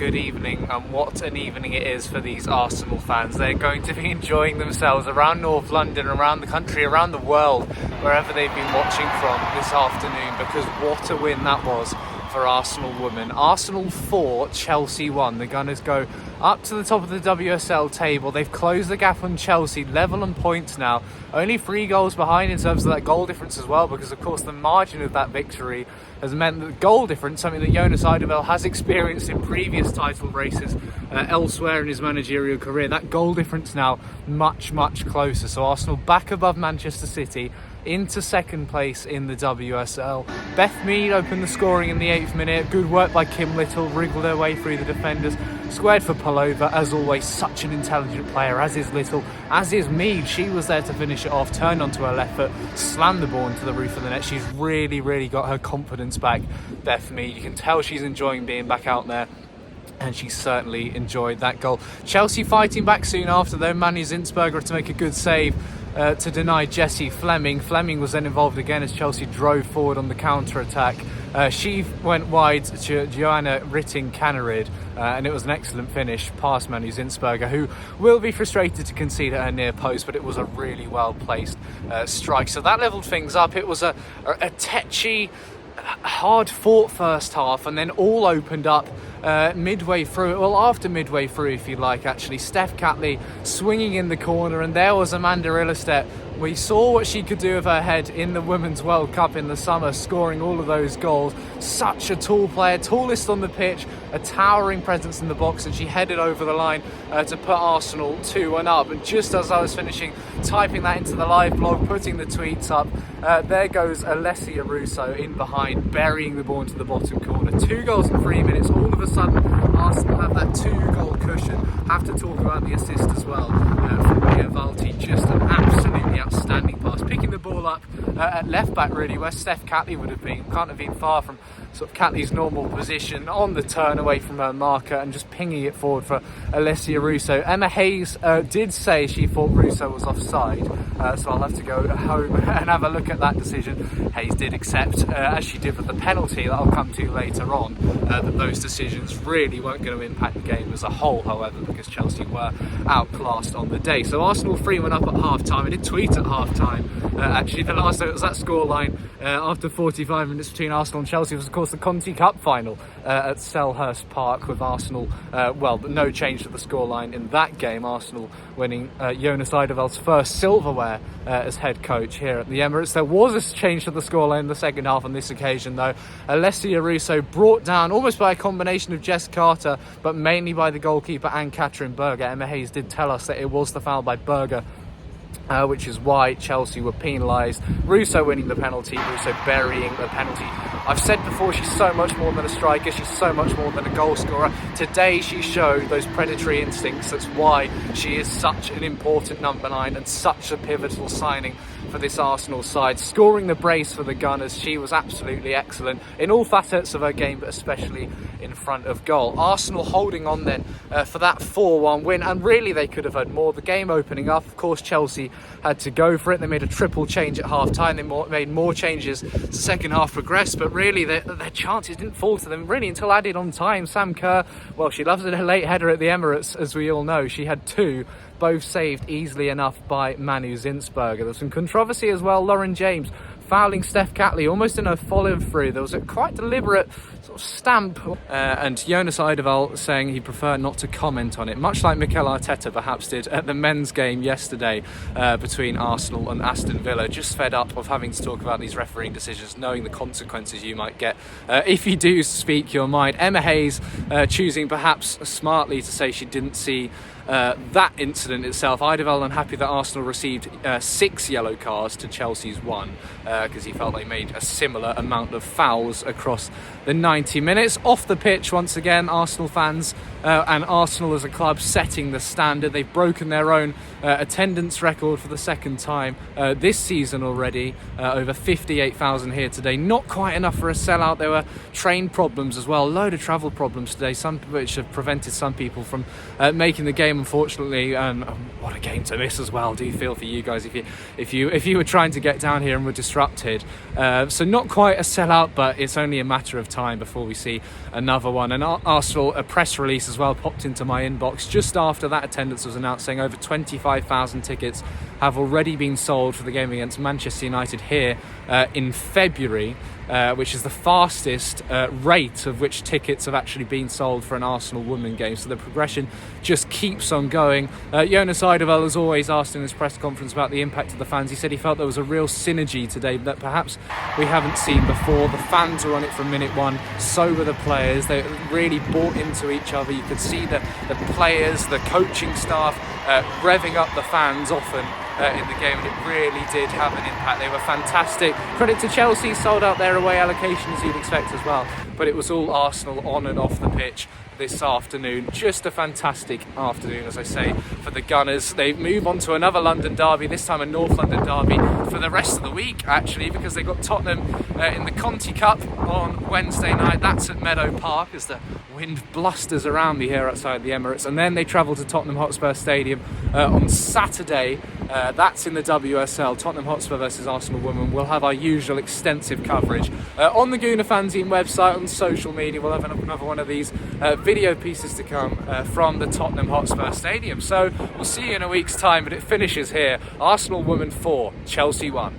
good evening, and what an evening it is for these Arsenal fans. They're going to be enjoying themselves around North London, around the country, around the world, wherever they've been watching from this afternoon, because what a win that was for Arsenal women. Arsenal 4, Chelsea 1. The Gunners go up to the top of the WSL table. They've closed the gap on Chelsea, level on points now. Only 3 goals behind in terms of that goal difference as well, because of course the margin of that victory has meant that the goal difference, something that Jonas Eidevall has experienced in previous title races elsewhere in his managerial career, that goal difference now much closer. So Arsenal back above Manchester City, into second place in the WSL. Beth Mead opened the scoring in the 8th minute. Good work by Kim Little, wriggled her way through the defenders, squared for Palova. As always, such an intelligent player, as is Little, as is Mead. She was there to finish it off, turned onto her left foot, slammed the ball into the roof of the net. She's really got her confidence back, Beth Mead. You can tell she's enjoying being back out there, and she certainly enjoyed that goal. Chelsea fighting back soon after, though. Manu Zinsberger to make a good save to deny Jessie Fleming. Fleming was then involved again as Chelsea drove forward on the counter-attack. She went wide to Joanna Ritting-Canarid, and it was an excellent finish past Manu Zinsberger, who will be frustrated to concede at her near post, but it was a really well-placed strike. So that levelled things up. It was a tetchy, hard-fought first half, and then all opened up midway through. Well, after midway through, if you like, actually. Steph Catley swinging in the corner, and there was Amanda Ilestedt. We saw what she could do with her head in the Women's World Cup in the summer, scoring all of those goals. Such a tall player, tallest on the pitch, a towering presence in the box, and she headed over the line to put Arsenal 2-1 up. And just as I was finishing typing that into the live blog, putting the tweets up, there goes Alessia Russo in behind, burying the ball into the bottom corner. 2 goals in 3 minutes. All of a sudden, Arsenal have that 2-goal cushion. Have to talk about the assist as well from Mia Valti. Just an absolutely outstanding pass, picking the ball up at left back, really, where Steph Catley would have been. Can't have been far from sort of Catley's normal position, on the turn away from her marker and just pinging it forward for Alessia Russo. Emma Hayes did say she thought Russo was offside, so I'll have to go home and have a look at that decision. Hayes did accept, as she did with the penalty that I'll come to later on, that those decisions really weren't going to impact the game as a whole, however, because Chelsea were outclassed on the day. So Arsenal 3-1 up at half-time. I did tweet at half-time, actually, the last time it was that scoreline after 45 minutes between Arsenal and Chelsea was, of course, the Conti Cup final at Selhurst Park, with Arsenal, no change to the scoreline in that game. Arsenal winning Jonas Eidevall's first silverware as head coach here at the Emirates. There was a change to the scoreline in the second half on this occasion, though. Alessia Russo brought down almost by a combination of Jess Carter, but mainly by the goalkeeper and Katrin Berger. Emma Hayes did tell us that it was the foul by Berger, which is why Chelsea were penalised. Russo winning the penalty, Russo burying the penalty. I've said before, she's so much more than a striker, she's so much more than a goal scorer. Today she showed those predatory instincts. That's why she is such an important number 9 and such a pivotal signing for this Arsenal side. Scoring the brace for the Gunners, she was absolutely excellent in all facets of her game, but especially in front of goal. Arsenal holding on then for that 4-1 win, and really they could have had more. The game opening up, of course, Chelsea had to go for it. They made a triple change at half-time. They made more changes as the second half progressed, but really their chances didn't fall to them really until added on time. Sam Kerr, well, she loves a late header at the Emirates, as we all know. She had 2, both saved easily enough by Manu Zinsberger. There was some controversy as well. Lauren James fouling Steph Catley almost in a follow-through. There was a quite deliberate sort of stamp, and Jonas Eidevall saying he preferred not to comment on it, much like Mikel Arteta perhaps did at the men's game yesterday between Arsenal and Aston Villa. Just fed up of having to talk about these refereeing decisions, knowing the consequences you might get if you do speak your mind. Emma Hayes choosing perhaps smartly to say she didn't see that incident itself. Eidevall unhappy that Arsenal received 6 yellow cards to Chelsea's 1, because he felt they made a similar amount of fouls across the 90 minutes. Off the pitch, once again, Arsenal fans and Arsenal as a club setting the standard. They've broken their own attendance record for the second time this season already. Over 58,000 here today. Not quite enough for a sellout. There were train problems as well. A load of travel problems today, some which have prevented some people from making the game, unfortunately. And what a game to miss as well. Do you feel for you guys if you were trying to get down here and were disrupted? So not quite a sellout, but it's only a matter of time before before we see another one. And Arsenal, a press release as well popped into my inbox just after that attendance was announced, saying over 25,000 tickets have already been sold for the game against Manchester United here in February, which is the fastest rate of which tickets have actually been sold for an Arsenal women game. So the progression just keeps on going. Jonas Eidevall has always asked in his press conference about the impact of the fans. He said he felt there was a real synergy today that perhaps we haven't seen before. The fans were on it from minute one, so were the players. They really bought into each other. You could see the players, the coaching staff revving up the fans often in the game, and it really did have an impact. They were fantastic. Credit to Chelsea, sold out their away allocation as you'd expect as well, but it was all Arsenal on and off the pitch this afternoon. Just a fantastic afternoon, as I say, for the Gunners. They move on to another London derby, this time a North London derby for the rest of the week actually, because they got Tottenham in the Conti Cup on Wednesday night. That's at Meadow Park as the wind blusters around me here outside the Emirates, and then they travel to Tottenham Hotspur Stadium on Saturday. That's in the WSL, Tottenham Hotspur versus Arsenal women. We'll have our usual extensive coverage on the Gooner Fanzine website, on social media. We'll have another one of these video pieces to come from the Tottenham Hotspur Stadium. So we'll see you in a week's time, but it finishes here. Arsenal women 4, Chelsea 1.